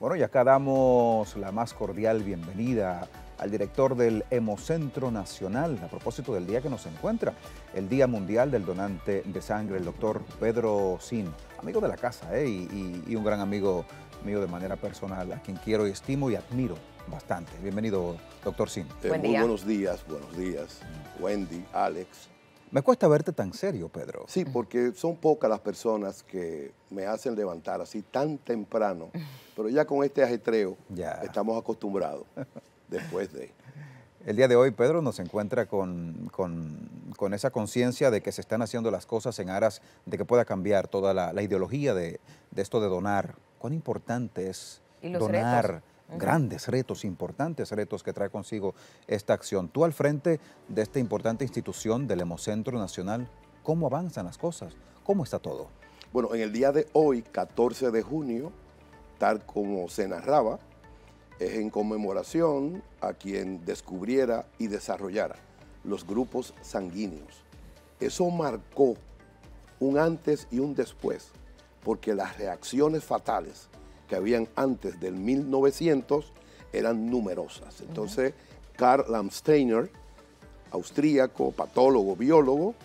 Bueno, y acá damos la más cordial bienvenida al director del Hemocentro Nacional, a propósito del día que nos encuentra, el Día Mundial del Donante de Sangre, el doctor Pedro Sin, amigo de la casa y un gran amigo mío de manera personal, a quien quiero y estimo y admiro bastante. Bienvenido, doctor Sin. Buen día. Buenos días, Wendy, Alex. Me cuesta verte tan serio, Pedro. Sí, porque son pocas las personas que me hacen levantar así tan temprano, pero ya con este ajetreo estamos acostumbrados después de... El día de hoy, Pedro, nos encuentra con esa conciencia de que se están haciendo las cosas en aras de que pueda cambiar toda la ideología de esto de donar. ¿Cuán importante es donar? Retos. Grandes retos, importantes retos que trae consigo esta acción. Tú al frente de esta importante institución del Hemocentro Nacional, ¿cómo avanzan las cosas? ¿Cómo está todo? Bueno, en el día de hoy, 14 de junio, tal como se narraba, es en conmemoración a quien descubriera y desarrollara los grupos sanguíneos. Eso marcó un antes y un después, porque las reacciones fatales que habían antes del 1900 eran numerosas. Entonces, Karl Landsteiner, austríaco, patólogo, biólogo,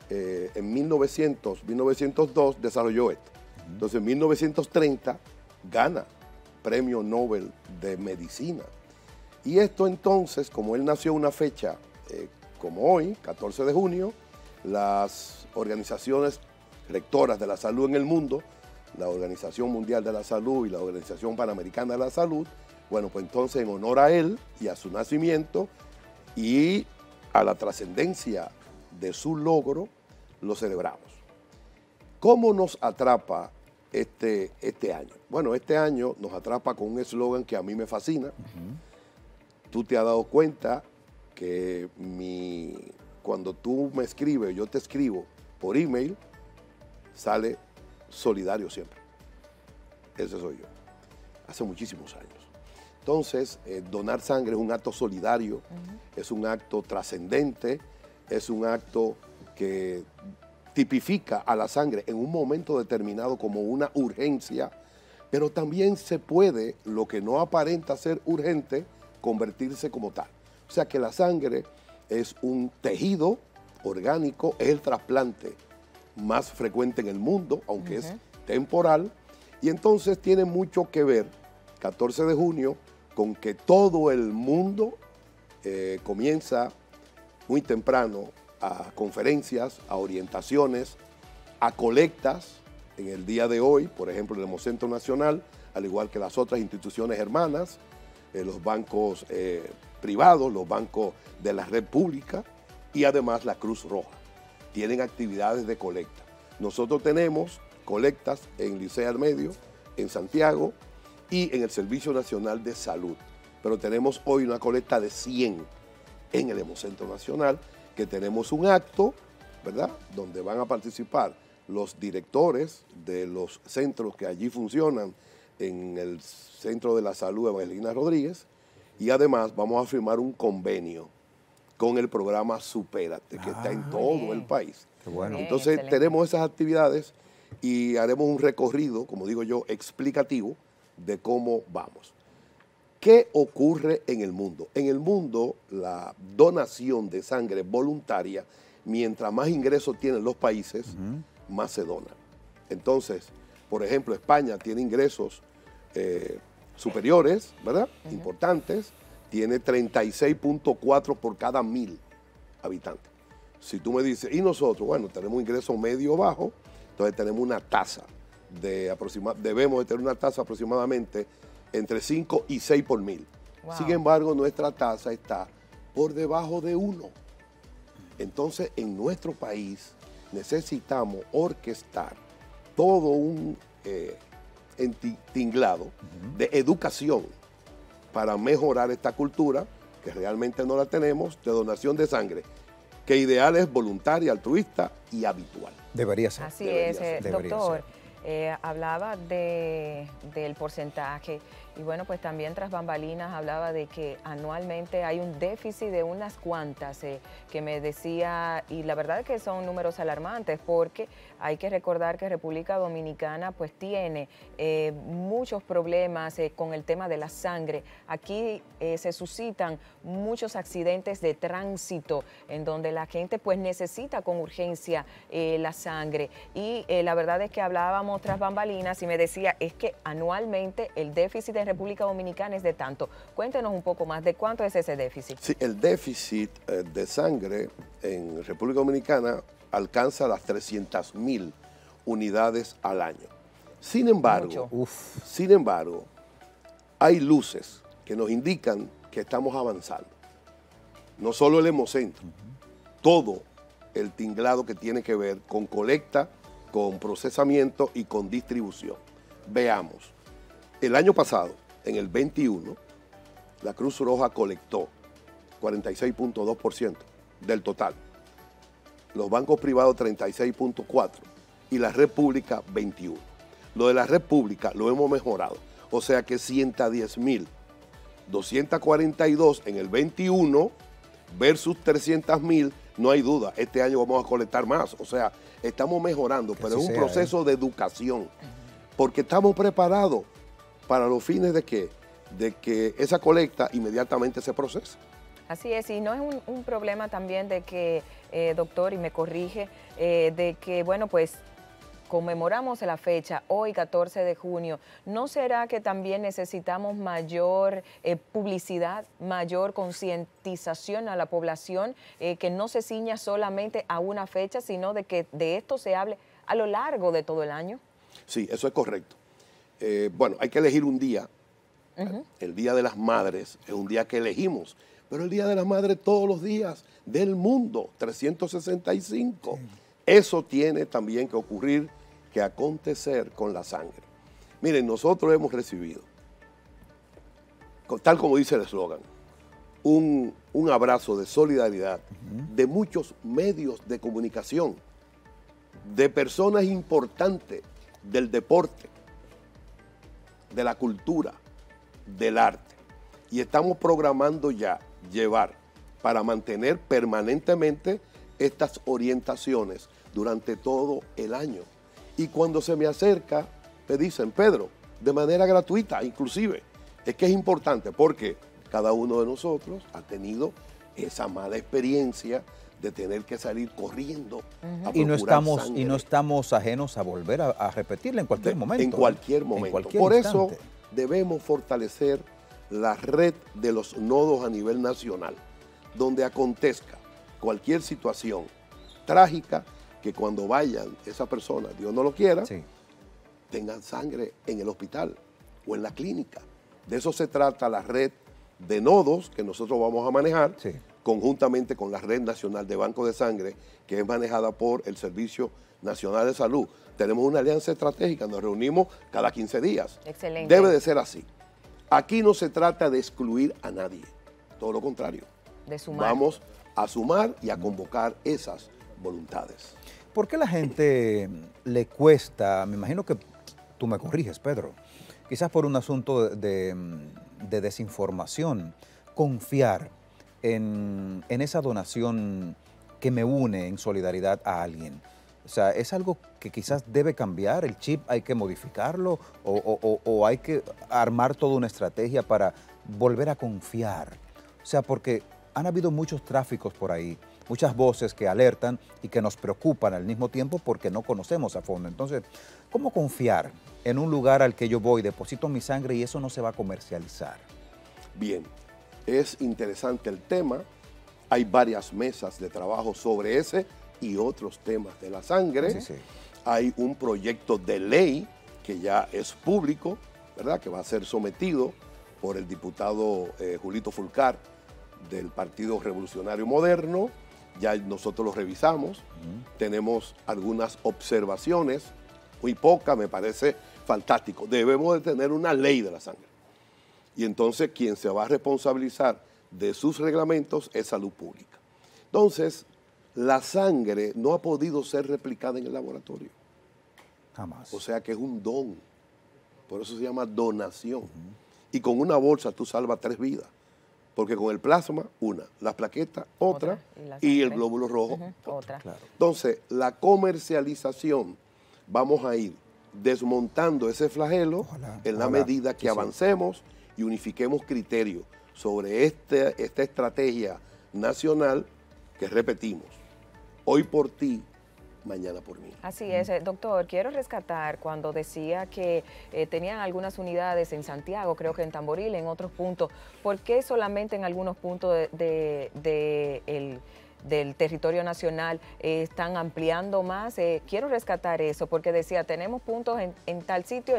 en 1902 desarrolló esto. Entonces, en 1930 gana Premio Nobel de Medicina. Y esto entonces, como él nació una fecha como hoy, 14 de junio, las organizaciones rectoras de la salud en el mundo, la Organización Mundial de la Salud y la Organización Panamericana de la Salud, bueno, pues entonces en honor a él y a su nacimiento y a la trascendencia de su logro, lo celebramos. ¿Cómo nos atrapa este año? Bueno, este año nos atrapa con un eslogan que a mí me fascina. Tú te has dado cuenta que cuando tú me escribes, yo te escribo por email, sale solidario siempre. Ese soy yo. Hace muchísimos años. Entonces, donar sangre es un acto solidario, es un acto trascendente, es un acto que tipifica a la sangre en un momento determinado como una urgencia, pero también se puede, lo que no aparenta ser urgente, convertirse como tal. O sea que la sangre es un tejido orgánico, es el trasplante más frecuente en el mundo, aunque es temporal, y entonces tiene mucho que ver, 14 de junio, con que todo el mundo comienza muy temprano a conferencias, a orientaciones, a colectas. En el día de hoy, por ejemplo, el Hemocentro Nacional, al igual que las otras instituciones hermanas, los bancos privados, los bancos de la red pública y además la Cruz Roja, tienen actividades de colecta. Nosotros tenemos colectas en Licea al Medio, en Santiago y en el Servicio Nacional de Salud. Pero tenemos hoy una colecta de 100 en el Hemocentro Nacional, que tenemos un acto, ¿verdad?, donde van a participar los directores de los centros que allí funcionan en el Centro de la Salud Evangelina Rodríguez, y además vamos a firmar un convenio con el programa Supérate, que está en todo el país. Qué bueno. Entonces tenemos esas actividades y haremos un recorrido, como digo yo, explicativo de cómo vamos. ¿Qué ocurre en el mundo? En el mundo, la donación de sangre voluntaria, mientras más ingresos tienen los países, más se donan. Entonces, por ejemplo, España tiene ingresos superiores, ¿verdad? Importantes. Tiene 36.4 por cada 1000 habitantes. Si tú me dices, y nosotros, bueno, tenemos ingreso medio bajo, entonces tenemos una tasa debemos de tener una tasa aproximadamente entre 5 y 6 por 1000. Wow. Sin embargo, nuestra tasa está por debajo de 1. Entonces, en nuestro país necesitamos orquestar todo un tinglado de educación para mejorar esta cultura, que realmente no la tenemos, de donación de sangre, que ideal es voluntaria, altruista y habitual. Debería ser. Así es, doctor. hablaba del porcentaje y bueno, pues también tras bambalinas hablaba de que anualmente hay un déficit de unas cuantas que me decía, y la verdad es que son números alarmantes porque hay que recordar que República Dominicana pues tiene muchos problemas con el tema de la sangre. Aquí se suscitan muchos accidentes de tránsito en donde la gente pues necesita con urgencia la sangre y la verdad es que hablábamos tras bambalinas y me decía es que anualmente el déficit de República Dominicana es de tanto. Cuéntenos un poco más de cuánto es ese déficit. Sí, el déficit de sangre en República Dominicana alcanza las 300.000 unidades al año. Sin embargo, hay luces que nos indican que estamos avanzando. No solo el hemocentro, todo el tinglado que tiene que ver con colecta, con procesamiento y con distribución. Veamos, el año pasado, en el 21, la Cruz Roja colectó 46.2% del total. Los bancos privados 36.4% y la red pública 21%. Lo de la red pública lo hemos mejorado. O sea que 110.242 en el 21 versus 300.000, no hay duda. Este año vamos a colectar más. O sea, estamos mejorando, pero es un proceso de educación. Porque estamos preparados para los fines de que esa colecta inmediatamente se procese. Así es, y no es un problema también de que, doctor, y me corrige, de que, bueno, pues conmemoramos la fecha, hoy 14 de junio, ¿no será que también necesitamos mayor publicidad, mayor concientización a la población, que no se ciña solamente a una fecha, sino de que de esto se hable a lo largo de todo el año? Sí, eso es correcto. Bueno, hay que elegir un día. El Día de las Madres es un día que elegimos, pero el Día de las Madres todos los días del mundo, 365. Sí. Eso tiene también que ocurrir, que acontecer con la sangre. Miren, nosotros hemos recibido, tal como dice el eslogan, un abrazo de solidaridad de muchos medios de comunicación, de personas importantes del deporte, de la cultura, del arte. Y estamos programando ya llevar para mantener permanentemente estas orientaciones durante todo el año. Y cuando se me acerca, me dicen, Pedro, de manera gratuita inclusive, es que es importante porque cada uno de nosotros ha tenido esa mala experiencia de tener que salir corriendo a procurar sangre. Y no estamos ajenos a volver a repetirla en cualquier momento. En cualquier momento. Por eso debemos fortalecer la red de los nodos a nivel nacional, donde acontezca cualquier situación trágica, que cuando vayan esa persona, Dios no lo quiera, tengan sangre en el hospital o en la clínica. De eso se trata la red de nodos que nosotros vamos a manejar, conjuntamente con la Red Nacional de Bancos de Sangre, que es manejada por el Servicio Nacional de Salud. Tenemos una alianza estratégica, nos reunimos cada 15 días. Excelente. Debe de ser así. Aquí no se trata de excluir a nadie, todo lo contrario. De sumar. Vamos a sumar y a convocar esas voluntades. ¿Por qué a la gente le cuesta, me imagino que tú me corriges, Pedro, quizás por un asunto de desinformación, confiar en esa donación que me une en solidaridad a alguien? O sea, ¿es algo que quizás debe cambiar? ¿El chip hay que modificarlo? ¿O hay que armar toda una estrategia para volver a confiar? O sea, porque han habido muchos tráficos por ahí, muchas voces que alertan y que nos preocupan al mismo tiempo porque no conocemos a fondo. Entonces, ¿cómo confiar en un lugar al que yo voy, deposito mi sangre y eso no se va a comercializar? Bien, es interesante el tema. Hay varias mesas de trabajo sobre ese y otros temas de la sangre. Hay un proyecto de ley que ya es público, ¿verdad?, que va a ser sometido por el diputado Julito Fulcar del Partido Revolucionario Moderno. Ya nosotros lo revisamos, tenemos algunas observaciones, muy pocas, me parece fantástico. Debemos de tener una ley de la sangre. Y entonces quien se va a responsabilizar de sus reglamentos es Salud Pública. Entonces, la sangre no ha podido ser replicada en el laboratorio. Jamás. O sea que es un don. Por eso se llama donación. Y con una bolsa tú salvas 3 vidas. Porque con el plasma, una, las plaquetas, otra, y el glóbulo rojo, otra. Claro. Entonces, la comercialización, vamos a ir desmontando ese flagelo en la medida que avancemos y unifiquemos criterios sobre esta estrategia nacional que repetimos, hoy por ti, mañana por mí. Así es, doctor, quiero rescatar cuando decía que tenían algunas unidades en Santiago, creo que en Tamboril, en otros puntos. ¿Por qué solamente en algunos puntos del territorio nacional están ampliando más? Quiero rescatar eso, porque decía, tenemos puntos en tal sitio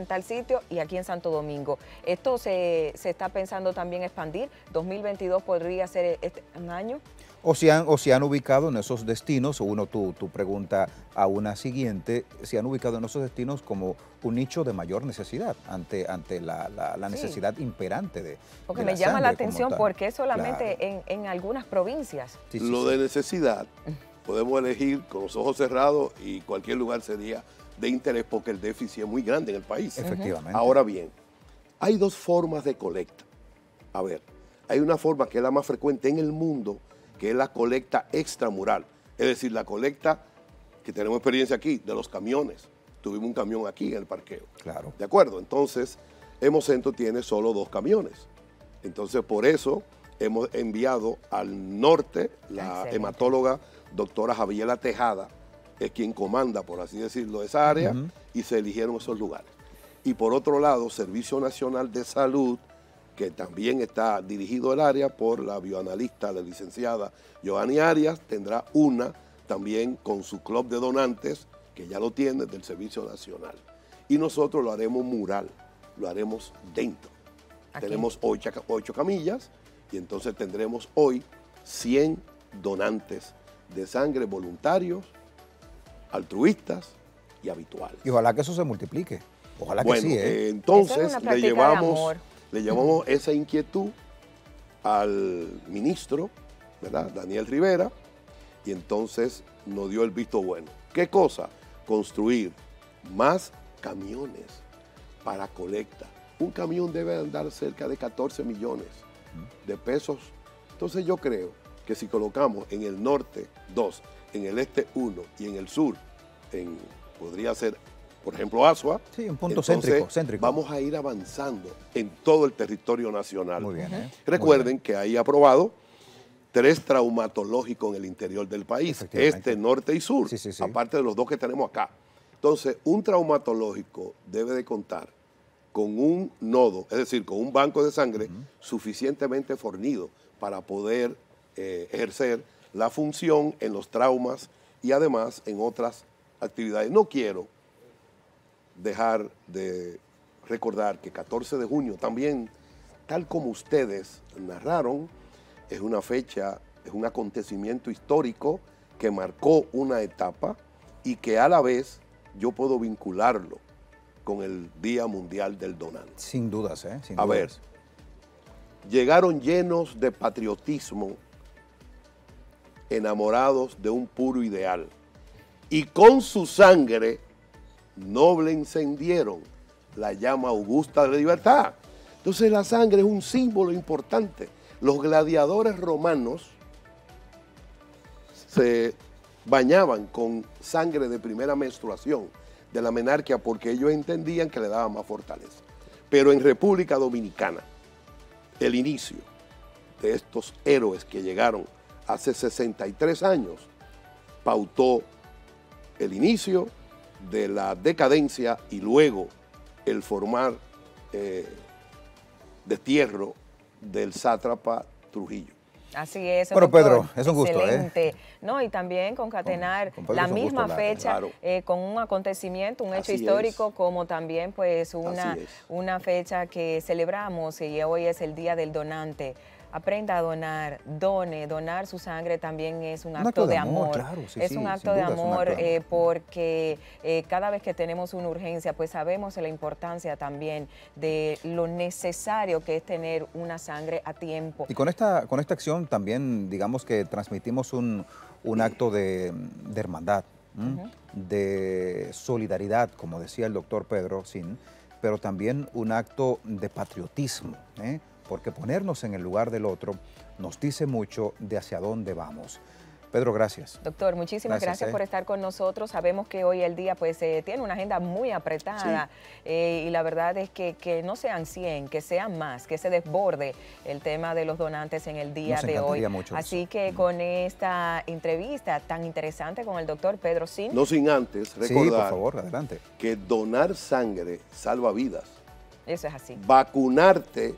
y aquí en Santo Domingo. ¿Esto se está pensando también expandir? ¿2022 podría ser un año? O se han ubicado en esos destinos, tu pregunta a una siguiente, se han ubicado en esos destinos como un nicho de mayor necesidad ante la necesidad imperante de Porque de me llama la sangre atención como tal. porque solamente Claro. en algunas provincias. Sí, Lo de necesidad, podemos elegir con los ojos cerrados y cualquier lugar sería de interés porque el déficit es muy grande en el país. Efectivamente. Ahora bien, hay 2 formas de colecta. A ver, hay una forma que es la más frecuente en el mundo, que es la colecta extramural. Es decir, la colecta que tenemos experiencia aquí, de los camiones. Tuvimos un camión aquí en el parqueo. Claro. ¿De acuerdo? Entonces, Hemocentro tiene solo 2 camiones. Entonces, por eso hemos enviado al norte, la Excelente. hematóloga doctora Javiera Tejada, es quien comanda, por así decirlo, esa área, y se eligieron esos lugares. Y por otro lado, Servicio Nacional de Salud, que también está dirigido el área por la bioanalista, la licenciada Joanny Arias, tendrá una también con su club de donantes, que ya lo tiene, del Servicio Nacional. Y nosotros lo haremos mural, lo haremos dentro. Aquí. Tenemos 8 camillas y entonces tendremos hoy 100 donantes de sangre voluntarios, altruistas y habituales. Y ojalá que eso se multiplique. Ojalá que Bueno, sí, Esa es entonces una práctica de amor. le llevamos esa inquietud al ministro, ¿verdad? Daniel Rivera, y entonces nos dio el visto bueno. ¿Qué cosa? Construir más camiones para colecta. Un camión debe andar cerca de 14 millones de pesos. Entonces yo creo que si colocamos en el norte 2, en el este 1 y en el sur, podría ser, por ejemplo, Asua. Sí, un punto entonces céntrico. Vamos a ir avanzando en todo el territorio nacional. Muy bien. Muy Recuerden bien. que hay aprobado 3 traumatológicos en el interior del país, Efectivamente. este, norte y sur, Sí, sí, sí. aparte de los 2 que tenemos acá. Entonces, un traumatológico debe de contar con un nodo, es decir, con un banco de sangre suficientemente fornido para poder ejercer la función en los traumas y además en otras actividades. No quiero dejar de recordar que 14 de junio también, tal como ustedes narraron, es una fecha, es un acontecimiento histórico que marcó una etapa y que a la vez yo puedo vincularlo con el Día Mundial del Donante. Sin dudas, Sin A ver, dudas. llegaron llenos de patriotismo, enamorados de un puro ideal, y con su sangre noble encendieron la llama augusta de la libertad. Entonces la sangre es un símbolo importante. Los gladiadores romanos se bañaban con sangre de primera menstruación de la menarquia porque ellos entendían que le daba más fortaleza. Pero en República Dominicana, el inicio de estos héroes que llegaron hace 63 años pautó el inicio de la decadencia y luego el formar destierro del sátrapa Trujillo. Así es. Bueno, doctor, Pedro, es un gusto. Excelente. No, y también concatenar Con Pedro la es un gusto misma hablar, fecha claro. con un acontecimiento, un hecho Así histórico, es. como también pues Así es. una fecha que celebramos y hoy es el Día del Donante. Aprenda a donar, donar su sangre también es un acto de amor. Claro, sí, es sí, un sin acto de duda es un amor acto de amor. porque cada vez que tenemos una urgencia, pues sabemos la importancia también de lo necesario que es tener una sangre a tiempo. Y con esta acción también, digamos que transmitimos un acto de hermandad, de solidaridad, como decía el doctor Pedro Sin, pero también un acto de patriotismo, porque ponernos en el lugar del otro nos dice mucho de hacia dónde vamos. Pedro, gracias. Doctor, muchísimas gracias por estar con nosotros. Sabemos que hoy el día pues tiene una agenda muy apretada, sí. Y la verdad es que no sean 100, que sean más, que se desborde el tema de los donantes en el día de hoy. Mucho así eso. Que con esta entrevista tan interesante con el doctor Pedro Sin. No sin antes recordar, sí, por favor, adelante, que donar sangre salva vidas. Eso es así. Vacunarte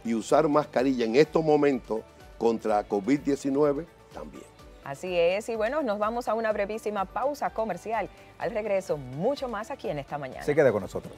y usar mascarilla en estos momentos contra COVID-19 también. Así es, y bueno, nos vamos a una brevísima pausa comercial. Al regreso, mucho más aquí en Esta Mañana. Se queda con nosotros.